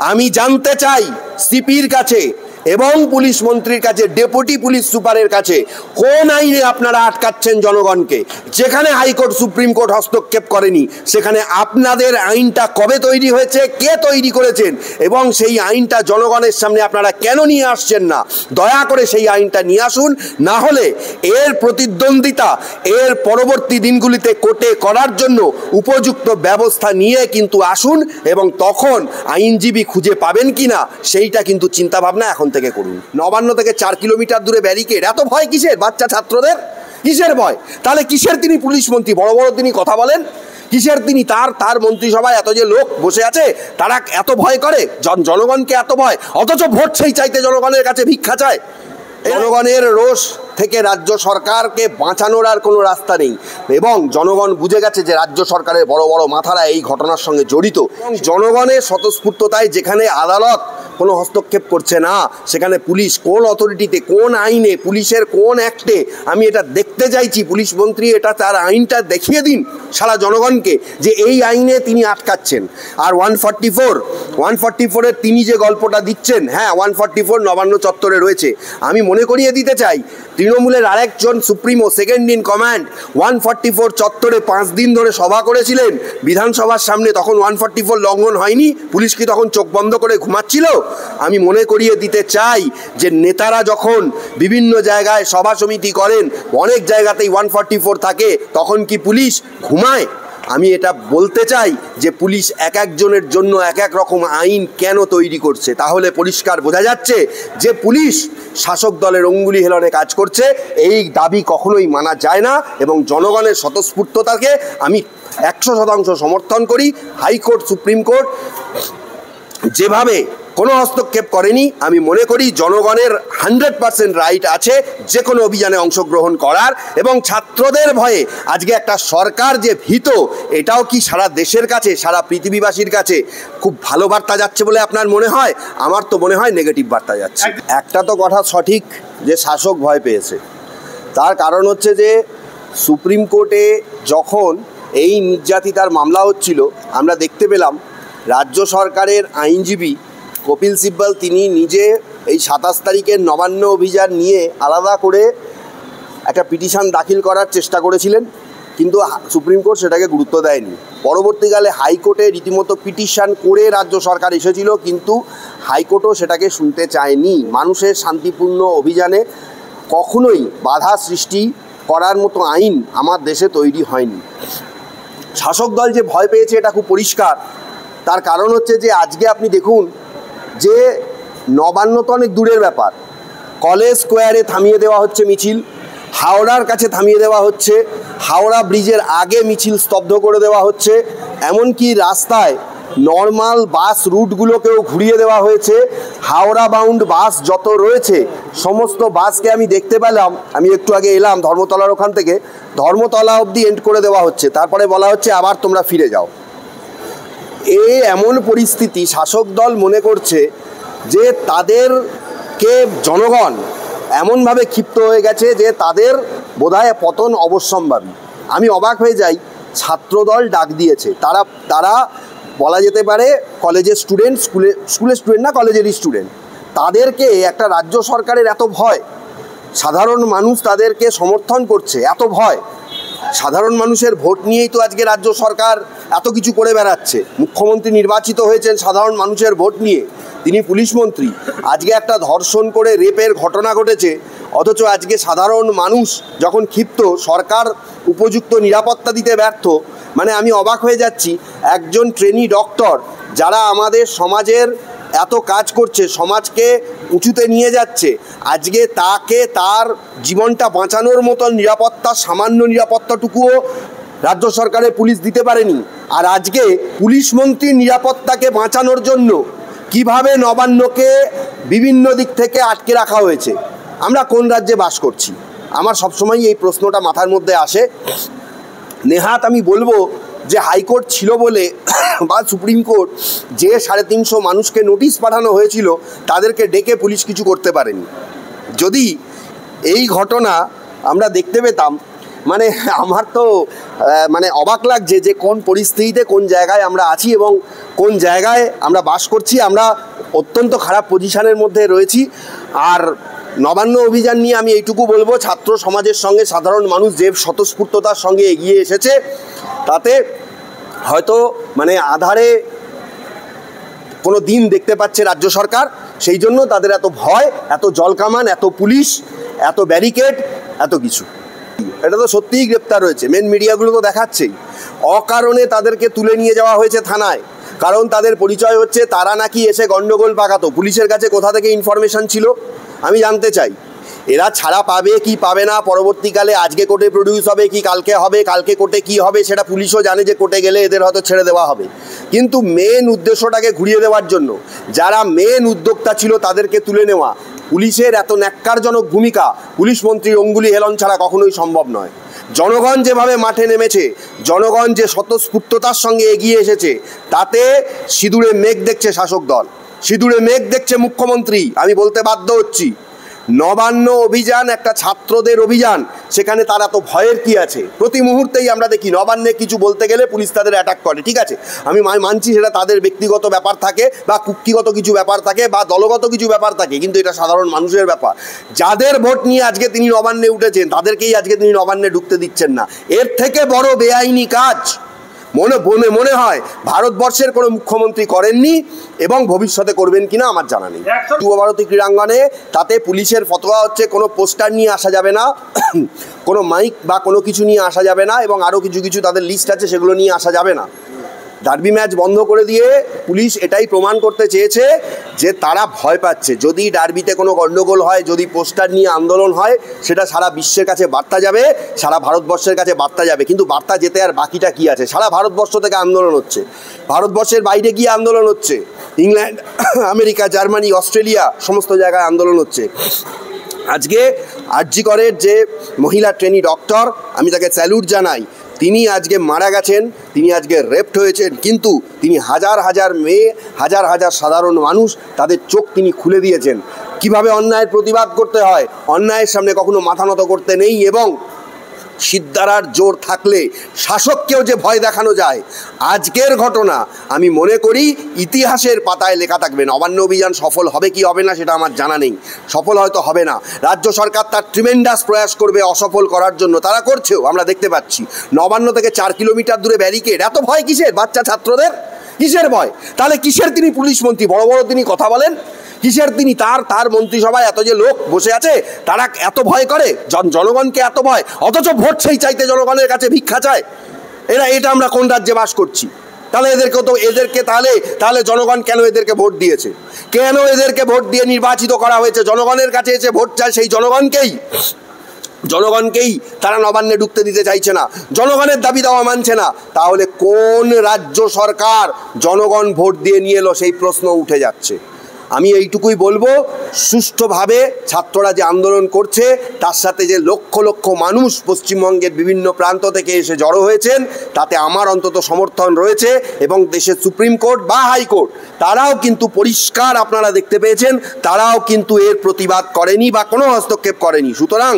আমি জানতে চাই সিপির কাছে এবং পুলিশ মন্ত্রীর কাছে, ডেপুটি পুলিশ সুপারের কাছে, কোন আইনে আপনারা আটকাচ্ছেন জনগণকে? যেখানে হাইকোর্ট সুপ্রিম কোর্ট হস্তক্ষেপ করেনি সেখানে আপনাদের আইনটা কবে তৈরি হয়েছে, কে তৈরি করেছেন, এবং সেই আইনটা জনগণের সামনে আপনারা কেন নিয়ে আসছেন না? দয়া করে সেই আইনটা নিয়ে আসুন, না হলে এর প্রতিদ্বন্দ্বিতা এর পরবর্তী দিনগুলিতে কোর্টে করার জন্য উপযুক্ত ব্যবস্থা নিয়ে কিন্তু আসুন, এবং তখন আইনজীবী খুঁজে পাবেন কিনা সেইটা কিন্তু চিন্তাভাবনা এখন থেকে করুন। নবান্ন থেকে 4 কিলোমিটার দূরে ব্যারিকেড, এত ভয় কিসের? বাচ্চা ছাত্রদের কিসের ভয়? তাহলে কিসের তিনি পুলিশ মন্ত্রী? বড় বড় তিনি কথা বলেন, কিসের তিনি? তার মন্ত্রিসভায় এত যে লোক বসে আছে তারা এত ভয় করে, জনগণকে এত ভয়, অথচ ভোট সেই চাইতে জনগণের কাছে ভিক্ষা চায়। জনগণের রোষ থেকে রাজ্য সরকারকে বাঁচানোর আর কোনো রাস্তা নেই, এবং জনগণ বুঝে গেছে যে রাজ্য সরকারের বড় বড় মাথারা এই ঘটনার সঙ্গে জড়িত। জনগণের স্বতঃস্ফূর্ততায় যেখানে আদালত কোনো হস্তক্ষেপ করছে না, সেখানে পুলিশ কোন অথরিটিতে, কোন আইনে, পুলিশের কোন অ্যাক্টে, আমি এটা দেখতে চাইছি। পুলিশ মন্ত্রী এটা তার আইনটা দেখিয়ে দিন সারা জনগণকে যে এই আইনে তিনি আটকাচ্ছেন। আর 144-এর তিনি যে গল্পটা দিচ্ছেন, হ্যাঁ 144 নবান্ন চত্বরে রয়েছে। আমি মনে করিয়ে দিতে চাই, তৃণমূলের আরেকজন সুপ্রিমো সেকেন্ড ইন কমান্ড 144 চত্বরে 5 দিন ধরে সভা করেছিলেন বিধানসভার সামনে। তখন 144 লঙ্ঘন হয়নি? পুলিশ কি তখন চোখ বন্ধ করে ঘুমাচ্ছিল? আমি মনে করিয়ে দিতে চাই যে নেতারা যখন বিভিন্ন জায়গায় সভা সমিতি করেন, অনেক জায়গাতেই 144 থাকে, তখন কি পুলিশ ঘুমায়? আমি এটা বলতে চাই যে পুলিশ এক একজনের জন্য এক এক রকম আইন কেন তৈরি করছে। তাহলে পরিষ্কার বোঝা যাচ্ছে যে পুলিশ শাসক দলের অঙ্গুলি হেলনে কাজ করছে। এই দাবি কখনোই মানা যায় না, এবং জনগণের স্বতঃস্ফূর্ততাকে আমি 100% সমর্থন করি। হাইকোর্ট সুপ্রিম কোর্ট যেভাবে কোনো হস্তক্ষেপ করেনি, আমি মনে করি জনগণের 100% রাইট আছে যে কোনো অভিযানে অংশগ্রহণ করার, এবং ছাত্রদের ভয়ে আজকে একটা সরকার যে ভীত, এটাও কি সারা দেশের কাছে, সারা পৃথিবীবাসীর কাছে খুব ভালো বার্তা যাচ্ছে বলে আপনার মনে হয়? আমার তো মনে হয় নেগেটিভ বার্তা যাচ্ছে। একটা তো কথা সঠিক যে শাসক ভয় পেয়েছে, তার কারণ হচ্ছে যে সুপ্রিম কোর্টে যখন এই নির্যাতিতার মামলা হচ্ছিল, আমরা দেখতে পেলাম রাজ্য সরকারের আইনজীবী কপিল সিব্বল তিনি নিজে এই 27 তারিখের নবান্ন অভিযান নিয়ে আলাদা করে একটা পিটিশন দাখিল করার চেষ্টা করেছিলেন, কিন্তু সুপ্রিম কোর্ট সেটাকে গুরুত্ব দেয়নি। পরবর্তীকালে হাইকোর্টে রীতিমতো পিটিশন করে রাজ্য সরকার এসেছিল, কিন্তু হাইকোর্টও সেটাকে শুনতে চায়নি। মানুষের শান্তিপূর্ণ অভিযানে কখনোই বাধা সৃষ্টি করার মতো আইন আমার দেশে তৈরি হয়নি। শাসক দল যে ভয় পেয়েছে এটা খুব পরিষ্কার। তার কারণ হচ্ছে যে আজকে আপনি দেখুন যে নবান্ন তো অনেক দূরের ব্যাপার, কলেজ স্কোয়ারে থামিয়ে দেওয়া হচ্ছে মিছিল, হাওড়ার কাছে থামিয়ে দেওয়া হচ্ছে, হাওড়া ব্রিজের আগে মিছিল স্তব্ধ করে দেওয়া হচ্ছে, এমনকি রাস্তায় নর্মাল বাস রুটগুলোকেও ঘুরিয়ে দেওয়া হয়েছে। হাওড়া বাউন্ড বাস যত রয়েছে সমস্ত বাসকে আমি দেখতে পেলাম, আমি একটু আগে এলাম ধর্মতলার ওখান থেকে, ধর্মতলা অবধি এন্ড করে দেওয়া হচ্ছে, তারপরে বলা হচ্ছে আবার তোমরা ফিরে যাও। এমন পরিস্থিতি, শাসক দল মনে করছে যে তাদেরকে জনগণ এমনভাবে ক্ষিপ্ত হয়ে গেছে যে তাদের বোধহয় পতন অবশ্যম্ভাবী। আমি অবাক হয়ে যাই, ছাত্রদল ডাক দিয়েছে, তারা বলা যেতে পারে কলেজের স্টুডেন্ট, স্কুলের স্টুডেন্ট না, কলেজেরই স্টুডেন্ট। তাদেরকে একটা রাজ্য সরকারের এত ভয়, সাধারণ মানুষ তাদেরকে সমর্থন করছে, এত ভয়। সাধারণ মানুষের ভোট নিয়েই তো আজকে রাজ্য সরকার এত কিছু করে বেড়াচ্ছে। মুখ্যমন্ত্রী নির্বাচিত হয়েছেন সাধারণ মানুষের ভোট নিয়ে, তিনি পুলিশ মন্ত্রী। আজকে একটা ধর্ষণ করে রেপের ঘটনা ঘটেছে, অথচ আজকে সাধারণ মানুষ যখন ক্ষিপ্ত, সরকার উপযুক্ত নিরাপত্তা দিতে ব্যর্থ। মানে আমি অবাক হয়ে যাচ্ছি, একজন ট্রেনি ডক্টর যারা আমাদের সমাজের এত কাজ করছে, সমাজকে উঁচুতে নিয়ে যাচ্ছে, আজকে তাকে তার জীবনটা বাঁচানোর মতন নিরাপত্তা, সামান্য নিরাপত্তাটুকুও রাজ্য সরকারের পুলিশ দিতে পারেনি। আর আজকে পুলিশ মন্ত্রীর নিরাপত্তাকে বাঁচানোর জন্য কিভাবে নবান্নকে বিভিন্ন দিক থেকে আটকে রাখা হয়েছে, আমরা কোন রাজ্যে বাস করছি? আমার সবসময় এই প্রশ্নটা মাথার মধ্যে আসে। নেহাত আমি বলবো যে হাইকোর্ট ছিল বলে বা সুপ্রিম কোর্ট যে 350 মানুষকে নোটিশ পাঠানো হয়েছিল তাদেরকে ডেকে পুলিশ কিছু করতে পারেনি। যদি এই ঘটনা আমরা দেখতে পেতাম মানে আমার তো মানে অবাক লাগছে যে কোন পরিস্থিতিতে কোন জায়গায় আমরা আছি এবং কোন জায়গায় আমরা বাস করছি। আমরা অত্যন্ত খারাপ পজিশনের মধ্যে রয়েছি। আর নবান্ন অভিযান নিয়ে আমি এইটুকু বলবো, ছাত্র সমাজের সঙ্গে সাধারণ মানুষ যে স্বতঃস্ফূর্ততার সঙ্গে এগিয়ে এসেছে, তাতে হয়তো মানে আধারে কোনো দিন দেখতে পাচ্ছে রাজ্য সরকার, সেই জন্য তাদের এত ভয়, এত জলকামান, এত পুলিশ, এত ব্যারিকেড, এত কিছু। এটা তো সত্যিই গ্রেপ্তার হয়েছে, মেন মিডিয়াগুলো তো দেখাচ্ছেই। অকারণে তাদেরকে তুলে নিয়ে যাওয়া হয়েছে থানায়, কারণ তাদের পরিচয় হচ্ছে তারা নাকি এসে গন্ডগোল পাকাতো। পুলিশের কাছে কোথা থেকে ইনফরমেশন ছিল আমি জানতে চাই। এরা ছাড়া পাবে কি পাবে না পরবর্তীকালে, আজকে কোর্টে প্রডিউস হবে কি কালকে হবে, কালকে কোর্টে কি হবে সেটা পুলিশও জানে যে কোর্টে গেলে এদের হয়তো ছেড়ে দেওয়া হবে। কিন্তু মেন উদ্দেশ্যটাকে ঘুরিয়ে দেওয়ার জন্য যারা মেন উদ্যোক্তা ছিল তাদেরকে তুলে নেওয়া, পুলিশের এত ন্যাক্কারজনক ভূমিকা পুলিশ মন্ত্রীর অঙ্গুলি হেলন ছাড়া কখনোই সম্ভব নয়। জনগণ যেভাবে মাঠে নেমেছে, জনগণ যে স্বতঃস্ফূর্ততার সঙ্গে এগিয়ে এসেছে, তাতে সিঁদুরে মেঘ দেখছে শাসক দল, সিঁদুরে মেঘ দেখছে মুখ্যমন্ত্রী। আমি বলতে বাধ্য হচ্ছি, নবান্ন অভিযান একটা ছাত্রদের অভিযান, সেখানে তারা তো ভয়ের কি আছে? প্রতি মুহূর্তেই আমরা দেখি নবান্নে কিছু বলতে গেলে পুলিশ তাদের অ্যাটাক করে। ঠিক আছে, আমি মানছি সেটা তাদের ব্যক্তিগত ব্যাপার থাকে বা কুক্ষিগত কিছু ব্যাপার থাকে বা দলগত কিছু ব্যাপার থাকে, কিন্তু এটা সাধারণ মানুষের ব্যাপার। যাদের ভোট নিয়ে আজকে তিনি নবান্নে উঠেছেন তাদেরকেই আজকে তিনি নবান্নে ঢুকতে দিচ্ছেন না। এর থেকে বড় বেআইনি কাজ মনে হয় ভারতবর্ষের কোনো মুখ্যমন্ত্রী করেননি এবং ভবিষ্যতে করবেন কিনা আমার জানা নেই। যুবভারতী ক্রীড়াঙ্গনে তাতে পুলিশের ফতোয়া হচ্ছে কোনো পোস্টার নিয়ে আসা যাবে না, কোনো মাইক বা কোনো কিছু নিয়ে আসা যাবে না, এবং আরও কিছু কিছু তাদের লিস্ট আছে সেগুলো নিয়ে আসা যাবে না। ডার্বি ম্যাচ বন্ধ করে দিয়ে পুলিশ এটাই প্রমাণ করতে চেয়েছে যে তারা ভয় পাচ্ছে। যদি ডার্বিতে কোনো গণ্ডগোল হয়, যদি পোস্টার নিয়ে আন্দোলন হয়, সেটা সারা বিশ্বের কাছে বার্তা যাবে, সারা ভারতবর্ষের কাছে বার্তা যাবে। কিন্তু বার্তা যেতে আর বাকিটা কি আছে? সারা ভারতবর্ষ থেকে আন্দোলন হচ্ছে, ভারতবর্ষের বাইরে গিয়ে আন্দোলন হচ্ছে, ইংল্যান্ড, আমেরিকা, জার্মানি, অস্ট্রেলিয়া সমস্ত জায়গায় আন্দোলন হচ্ছে। আজকে আরজি করের যে মহিলা ট্রেনি ডক্টর, আমি তাকে স্যালুট জানাই। তিনি আজকে মারা গেছেন, তিনি আজকে রেপ্ট হয়েছেন, কিন্তু তিনি হাজার হাজার মেয়ে, হাজার হাজার সাধারণ মানুষ, তাদের চোখ তিনি খুলে দিয়েছেন কিভাবে অন্যায়ের প্রতিবাদ করতে হয়, অন্যায়ের সামনে কখনো মাথা নত করতে নেই, এবং সিদ্ধারার জোর থাকলে শাসককেও যে ভয় দেখানো যায়। আজকের ঘটনা আমি মনে করি ইতিহাসের পাতায় লেখা থাকবে। নবান্ন অভিযান সফল হবে কি হবে না সেটা আমার জানা নেই, সফল হয়তো হবে না। রাজ্য সরকার তার ট্রিমেন্ডাস প্রয়াস করবে অসফল করার জন্য, তারা করছেও, আমরা দেখতে পাচ্ছি। নবান্ন থেকে 4 কিলোমিটার দূরে ব্যারিকেড, এত ভয় কিসের? বাচ্চা ছাত্রদের কিসের ভয়? তাহলে কিসের তিনি পুলিশ মন্ত্রী? বড় বড় তিনি কথা বলেন, কিসের তিনি? তার মন্ত্রিসভায় এত যে লোক বসে আছে, তারা এত ভয় করে জনগণকে, এত ভয়, অথচ ভোট সেই চাইতে জনগণের কাছে ভিক্ষা চায়। এটা আমরা কোন রাজ্যে বাস করছি? তাহলে তাহলে জনগণ কেন এদেরকে ভোট দিয়েছে? কেন এদেরকে ভোট দিয়ে নির্বাচিত করা হয়েছে? জনগণের কাছে এসে ভোট চায় সেই জনগণকেই তারা নবান্নে ঢুকতে দিতে চাইছে না, জনগণের দাবি দেওয়া মানছে না। তাহলে কোন রাজ্য সরকার জনগণ ভোট দিয়ে নিয়ে এলো? সেই প্রশ্ন উঠে যাচ্ছে। আমি এইটুকুই বলবো, সুষ্ঠুভাবে ছাত্ররা যে আন্দোলন করছে, তার সাথে যে লক্ষ লক্ষ মানুষ পশ্চিমবঙ্গের বিভিন্ন প্রান্ত থেকে এসে জড়ো হয়েছেন, তাতে আমার অন্তত সমর্থন রয়েছে। এবং দেশের সুপ্রিম কোর্ট বা হাইকোর্ট তারাও কিন্তু পরিষ্কার, আপনারা দেখতে পেয়েছেন, তারাও কিন্তু এর প্রতিবাদ করেনি বা কোনো হস্তক্ষেপ করেনি। সুতরাং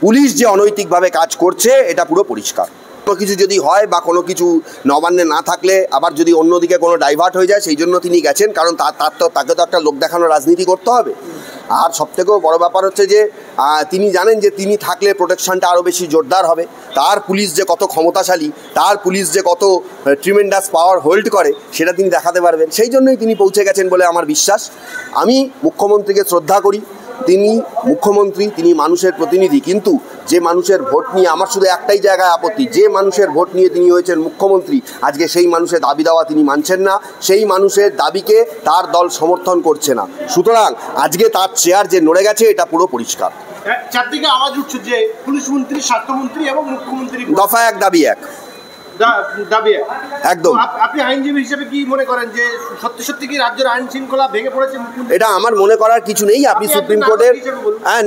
পুলিশ যে অনৈতিকভাবে কাজ করছে এটা পুরো পরিষ্কার। কোনো কিছু যদি হয় বা কোনো কিছু নবান্নে না থাকলে আবার যদি অন্যদিকে কোনো ডাইভার্ট হয়ে যায়, সেই জন্য তিনি গেছেন, কারণ তাকে তো একটা লোক দেখানো রাজনীতি করতে হবে। আর সবথেকেও বড় ব্যাপার হচ্ছে যে তিনি জানেন যে তিনি থাকলে প্রোটেকশনটা আরও বেশি জোরদার হবে। তার পুলিশ যে কত ক্ষমতাশালী, তার পুলিশ যে কত ট্রিমেন্ডাস পাওয়ার হোল্ড করে, সেটা তিনি দেখাতে পারবেন। সেই জন্যই তিনি পৌঁছে গেছেন বলে আমার বিশ্বাস। আমি মুখ্যমন্ত্রীকে শ্রদ্ধা করি, তিনি মুখ্যমন্ত্রী, তিনি মানুষের প্রতিনিধি, কিন্তু যে মানুষের ভোট নিয়ে আমার শুধু একটাই জায়গায় আপত্তি, যে মানুষের ভোট নিয়ে তিনি হয়েছেন মুখ্যমন্ত্রী, আজকে সেই মানুষের দাবি দেওয়া তিনি মানছেন না, সেই মানুষের দাবিকে তার দল সমর্থন করছে না। সুতরাং আজকে তার চেয়ার যে নড়ে গেছে এটা পুরো পরিষ্কার। চারদিকে আওয়াজ উঠছে যে পুলিশ মন্ত্রী, স্বাস্থ্যমন্ত্রী এবং মুখ্যমন্ত্রী দফা এক দাবি এক। দাবি একদম। আপনি আইনজীবী হিসেবে কি মনে করেন যে সত্যি সত্যি কি রাজ্যের আইন শৃঙ্খলা ভেঙে পড়েছে? এটা আমার মনে করার কিছু নেই। আপনি সুপ্রিম কোর্টের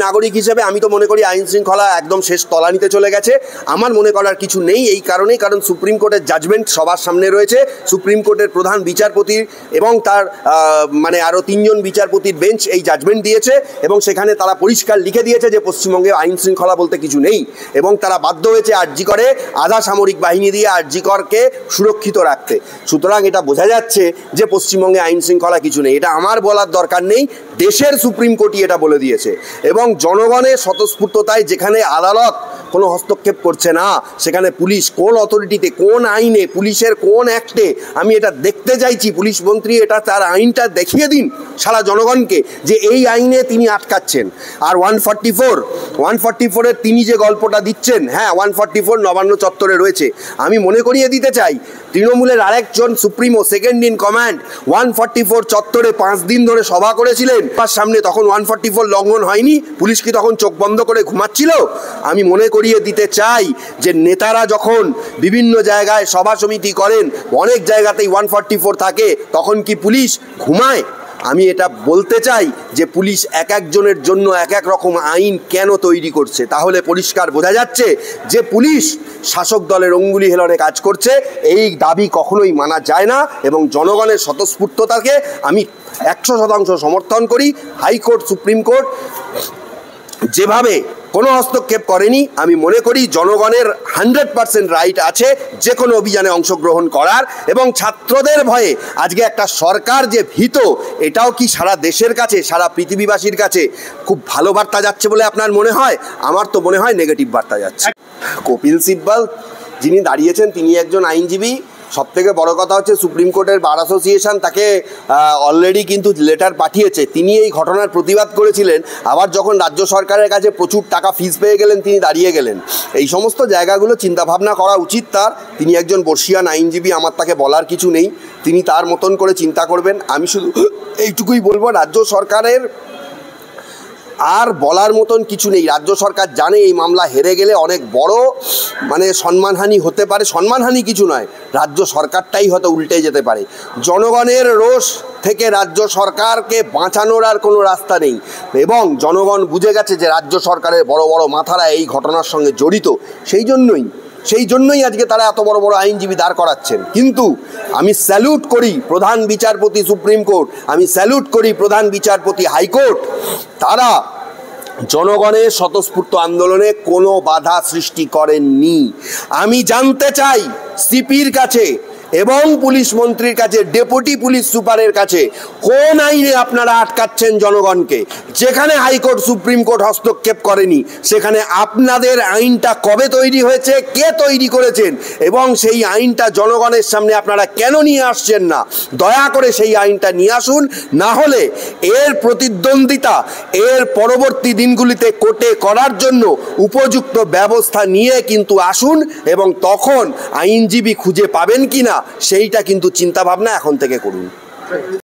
নাগরিক হিসেবে আমি তো মনে করি আইন শৃঙ্খলা একদম শেষ তলানিতে চলে গেছে। আমার মনে করার কিছু নেই এই কারণেই, কারণ সুপ্রিম কোর্টের জাজমেন্ট সবার সামনে রয়েছে। সুপ্রিম কোর্টের প্রধান বিচারপতি এবং তার মানে আরও 3 জন বিচারপতির বেঞ্চ এই জাজমেন্ট দিয়েছে এবং সেখানে তারা পরিষ্কার লিখে দিয়েছে যে পশ্চিমবঙ্গে আইন শৃঙ্খলা বলতে কিছু নেই এবং তারা বাধ্য হয়েছে আরজি করে আধা সামরিক বাহিনী দিয়ে আরজি করকে সুরক্ষিত রাখতে। সুতরাং এটা বোঝা যাচ্ছে যে পশ্চিমবঙ্গে আইন শৃঙ্খলা কিছু নেই। এটা আমার বলার দরকার নেই, দেশের সুপ্রিম কোর্টই এটা বলে দিয়েছে। এবং জনগণের স্বতঃস্ফূর্ততায় যেখানে আদালত কোনো হস্তক্ষেপ করছে না, সেখানে পুলিশ কোন অথরিটিতে, কোন আইনে, পুলিশের কোন অ্যাক্টে, আমি এটা দেখতে চাইছি। পুলিশ মন্ত্রী এটা তার আইনটা দেখিয়ে দিন সারা জনগণকে যে এই আইনে তিনি আটকাচ্ছেন। আর 144-এর তিনি যে গল্পটা দিচ্ছেন, হ্যাঁ 144 নবান্ন চত্বরে রয়েছে। আমি মনে করিয়ে দিতে চাই তৃণমূলের আরেকজন সুপ্রিমো সেকেন্ড ইন কমান্ড 144 চত্বরে 5 দিন ধরে সভা করেছিলেন তার সামনে। তখন 144 লঙ্ঘন হয়নি? পুলিশ কি তখন চোখ বন্ধ করে ঘুমাচ্ছিল? আমি মনে করিয়ে দিতে চাই যে নেতারা যখন বিভিন্ন জায়গায় সভা সমিতি করেন, অনেক জায়গাতেই 144 থাকে, তখন কি পুলিশ ঘুমায়? আমি এটা বলতে চাই যে পুলিশ এক একজনের জন্য এক এক রকম আইন কেন তৈরি করছে। তাহলে পরিষ্কার বোঝা যাচ্ছে যে পুলিশ শাসক দলের অঙ্গুলি হেলনে কাজ করছে। এই দাবি কখনোই মানা যায় না এবং জনগণের স্বতঃস্ফূর্ততাকে আমি 100% সমর্থন করি। হাইকোর্ট, সুপ্রিম কোর্ট যেভাবে কোনো হস্তক্ষেপ করেনি, আমি মনে করি জনগণের 100% রাইট আছে যে কোনো অভিযানে অংশগ্রহণ করার। এবং ছাত্রদের ভয়ে আজকে একটা সরকার যে ভীত, এটাও কি সারা দেশের কাছে, সারা পৃথিবীবাসীর কাছে খুব ভালো বার্তা যাচ্ছে বলে আপনার মনে হয়? আমার তো মনে হয় নেগেটিভ বার্তা যাচ্ছে। কপিল সিব্বল যিনি দাঁড়িয়েছেন তিনি একজন আইনজীবী। সবথেকে বড় কথা হচ্ছে সুপ্রিম কোর্টের বার অ্যাসোসিয়েশন তাকে অলরেডি কিন্তু লেটার পাঠিয়েছে। তিনি এই ঘটনার প্রতিবাদ করেছিলেন, আবার যখন রাজ্য সরকারের কাছে প্রচুর টাকা ফিস পেয়ে গেলেন তিনি দাঁড়িয়ে গেলেন। এই সমস্ত জায়গাগুলো চিন্তাভাবনা করা উচিত তার। তিনি একজন বর্ষিয়ান আইনজীবী, আমার তাকে বলার কিছু নেই, তিনি তার মতন করে চিন্তা করবেন। আমি শুধু এইটুকুই বলবো, রাজ্য সরকারের আর বলার মতন কিছু নেই। রাজ্য সরকার জানে এই মামলা হেরে গেলে অনেক বড় মানে সম্মানহানি হতে পারে। সম্মানহানি কিছু নয়, রাজ্য সরকারটাই হয়তো উল্টে যেতে পারে। জনগণের রোষ থেকে রাজ্য সরকারকে বাঁচানোর আর কোনো রাস্তা নেই এবং জনগণ বুঝে গেছে যে রাজ্য সরকারের বড় বড় মাথারা এই ঘটনার সঙ্গে জড়িত। সেই জন্যই আজকে তারা এত বড় বড় আইনজীবী দাঁড় করাচ্ছেন। কিন্তু আমি স্যালুট করি প্রধান বিচারপতি সুপ্রিম কোর্ট, আমি স্যালুট করি প্রধান বিচারপতি হাইকোর্ট। তারা জনগণের স্বতঃস্ফূর্ত আন্দোলনে কোনো বাধা সৃষ্টি করেননি। আমি জানতে চাই সিপির কাছে এবং পুলিশ মন্ত্রীর কাছে, ডেপুটি পুলিশ সুপারের কাছে, কোন আইনে আপনারা আটকাচ্ছেন জনগণকে? যেখানে হাইকোর্ট, সুপ্রিম কোর্ট হস্তক্ষেপ করেনি, সেখানে আপনাদের আইনটা কবে তৈরি হয়েছে, কে তৈরি করেছেন এবং সেই আইনটা জনগণের সামনে আপনারা কেন নিয়ে আসছেন না? দয়া করে সেই আইনটা নিয়ে আসুন, না হলে এর প্রতিদ্বন্দ্বিতা এর পরবর্তী দিনগুলিতে কোর্টে করার জন্য উপযুক্ত ব্যবস্থা নিয়ে কিন্তু আসুন এবং তখন আইনজীবী খুঁজে পাবেন কিনা সেইটা কিন্তু চিন্তাভাবনা এখন থেকে করুন।